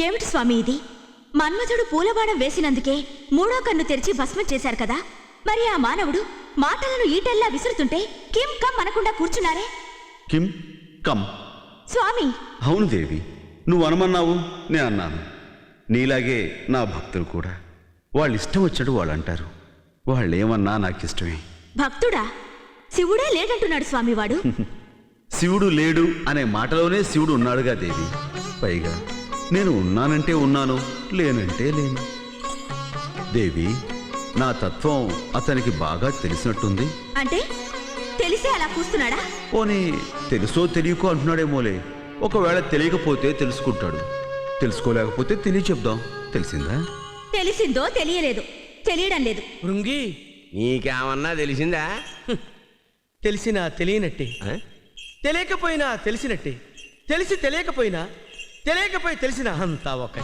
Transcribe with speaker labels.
Speaker 1: ఏమిటి స్వామి ఇది? మన్మథుడు పూలబాణం వేసినందుకే మూడో కన్ను తెరిచి భస్మం చేశారు కదా, మరి ఆ మానవుడు మాటలను ఈటెల్లా విసురుతుంటే కిం కమ్ అనకుండా కూర్చున్నారే?
Speaker 2: కిం కమ్
Speaker 1: స్వామి.
Speaker 2: అవును దేవి, నువ్వు అనమన్నావు, నేను అన్నాను. నీలాగే నా భక్తులు కూడా వాళ్ళు ఇష్టం వచ్చాడు వాళ్ళు అంటారు. వాళ్ళేమన్నా నాకు ఇష్టమే.
Speaker 1: భక్తుడా? శివుడే లేడంటున్నాడు స్వామివాడు.
Speaker 2: శివుడు లేడు అనే మాటలోనే శివుడు ఉన్నాడుగా దేవి. పైగా నేను ఉన్నానంటే ఉన్నాను, లేనంటే లేను. దేవి, నా తత్వం అతనికి బాగా తెలిసినట్టుంది.
Speaker 1: అంటే తెలిసే అలా కూస్తున్నాడా?
Speaker 2: పోనీ తెలుసో తెలియకో అంటున్నాడేమోలే. ఒకవేళ తెలియకపోతే తెలుసుకుంటాడు, తెలుసుకోలేకపోతే తెలియచెప్దాం. తెలిసిందా?
Speaker 1: తెలిసిందో తెలియలేదు, తెలియడం లేదు.
Speaker 3: భృంగి,
Speaker 4: నీకేమన్నా తెలిసిందా?
Speaker 3: తెలిసినా తెలియనట్టే, తెలియకపోయినా తెలిసినట్టే, తెలిసి తెలియకపోయినా తెలియకపోయి తెలిసిన అంతా ఒకటి.